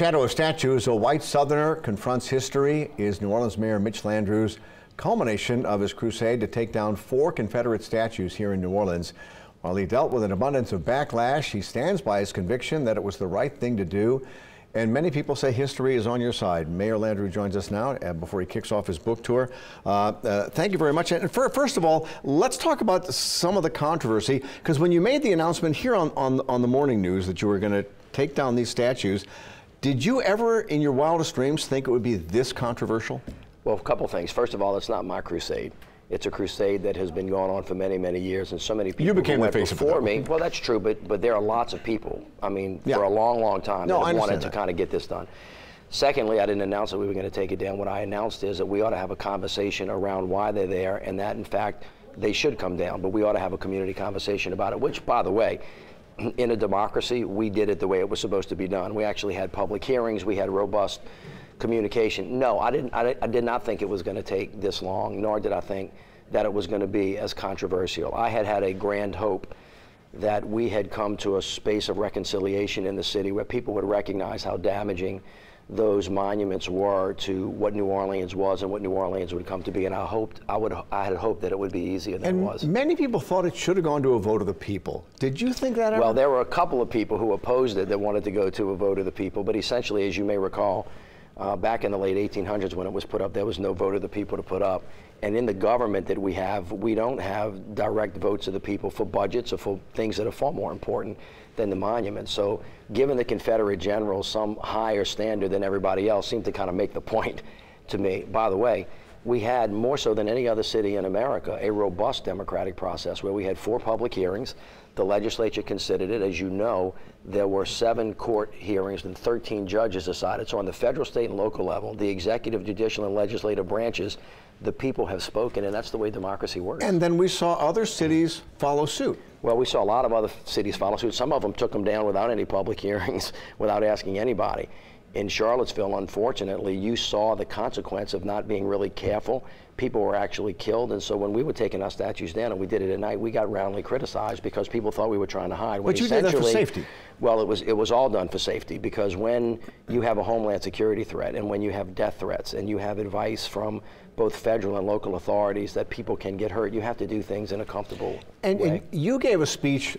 Shadow of Statues, a white Southerner confronts history, is New Orleans Mayor Mitch Landrieu's culmination of his crusade to take down 4 Confederate statues here in New Orleans. While he dealt with an abundance of backlash, he stands by his conviction that it was the right thing to do. And many people say history is on your side. Mayor Landrieu joins us now before he kicks off his book tour. Thank you very much. And first of all, let's talk about some of the controversy, because when you made the announcement here on the morning news that you were going to take down these statues, did you ever, in your wildest dreams, think it would be this controversial? Well, a couple things. First of all, it's not my crusade. It's a crusade that has been going on for many, many years, and so many people who went before me. Well, that's true, but there are lots of people. I mean, for a long, long time that have wanted to kind of get this done. Secondly, I didn't announce that we were going to take it down. What I announced is that we ought to have a conversation around why they're there, and that, in fact, they should come down. But we ought to have a community conversation about it, which, by the way, in a democracy, we did it the way it was supposed to be done. We actually had public hearings. We had robust communication. No, I did not think it was going to take this long, nor did I think that it was going to be as controversial. I had a grand hope that we had come to a space of reconciliation in the city where people would recognize how damaging those monuments were to what New Orleans was and what New Orleans would come to be, and I had hoped that it would be easier than it was. Many people thought it should have gone to a vote of the people. Did you think that ever? Well, there were a couple of people who opposed it that wanted to go to a vote of the people, but essentially, as you may recall, back in the late 1800s when it was put up, there was no vote of the people to put up. And in the government that we have, we don't have direct votes of the people for budgets or for things that are far more important than the monuments. So given the Confederate generals some higher standard than everybody else seemed to kind of make the point to me. By the way, we had, more so than any other city in America, a robust democratic process where we had 4 public hearings. The legislature considered it. As you know, there were 7 court hearings and 13 judges decided. So on the federal, state, and local level, the executive, judicial, and legislative branches, the people have spoken, and that's the way democracy works. And then we saw other cities follow suit. Well, we saw a lot of other cities follow suit. Some of them took them down without any public hearings, without asking anybody. In Charlottesville, unfortunately, you saw the consequence of not being really careful. People were actually killed, and so when we were taking our statues down, and we did it at night, we got roundly criticized because people thought we were trying to hide. But you did that for safety. Well, it was all done for safety, because when you have a homeland security threat, and when you have death threats, and you have advice from both federal and local authorities that people can get hurt, you have to do things in a comfortable way. And you gave a speech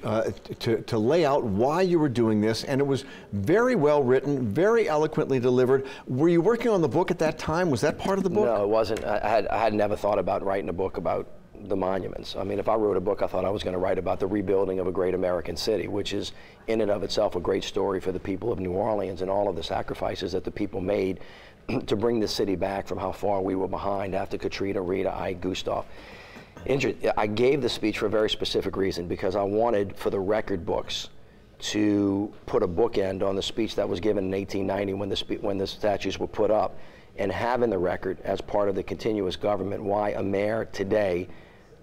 to lay out why you were doing this, and it was very well written, very eloquently delivered. Were you working on the book at that time? Was that part of the book? No, it wasn't. I had never thought about writing a book about the monuments. I mean, if I wrote a book, I thought I was going to write about the rebuilding of a great American city, which is in and of itself a great story for the people of New Orleans and all of the sacrifices that the people made to bring the city back from how far we were behind after Katrina, Rita, Ike, Gustav. I gave the speech for a very specific reason, because I wanted for the record books to put a bookend on the speech that was given in 1890 when the statues were put up, and have in the record, as part of the continuous government, why a mayor today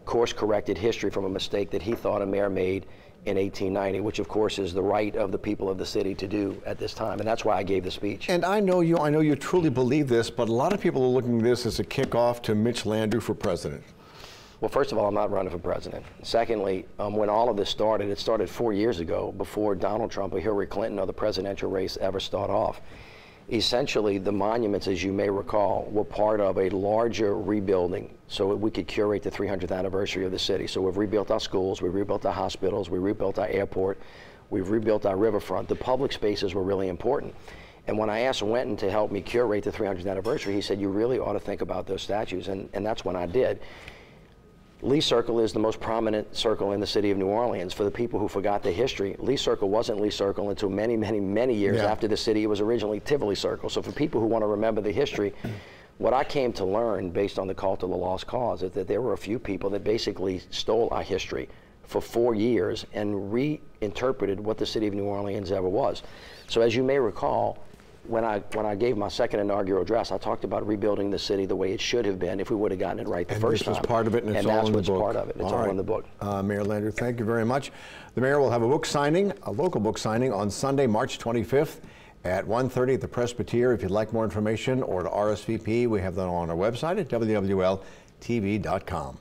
course-corrected history from a mistake that he thought a mayor made in 1890, which of course is the right of the people of the city to do at this time, and that's why I gave the speech. And I know you truly believe this, but a lot of people are looking at this as a kickoff to Mitch Landrieu for president. Well, first of all, I'm not running for president. Secondly, when all of this started, it started 4 years ago, before Donald Trump or Hillary Clinton or the presidential race ever start off. Essentially, the monuments, as you may recall, were part of a larger rebuilding so we could curate the 300th anniversary of the city. So we've rebuilt our schools, we've rebuilt our hospitals, we rebuilt our airport, we've rebuilt our riverfront. The public spaces were really important. And when I asked Wenton to help me curate the 300th anniversary, he said, you really ought to think about those statues, and that's when I did. Lee Circle is the most prominent circle in the city of New Orleans. For the people who forgot the history, Lee Circle wasn't Lee Circle until many, many, many years after the city. It was originally Tivoli Circle. So for people who want to remember the history, what I came to learn based on the cult of the lost cause is that there were a few people that basically stole our history for 4 years and reinterpreted what the city of New Orleans ever was. So as you may recall, when I gave my second inaugural address, I talked about rebuilding the city the way it should have been if we would have gotten it right the first time. And this was part of it, and it's all in the book. And that's what's part of it. It's all in the book. Mayor Landrieu, thank you very much. The mayor will have a book signing, a local book signing, on Sunday, March 25th at 1:30 at the Presbyterian. If you'd like more information or to RSVP, we have that on our website at WWLTV.com.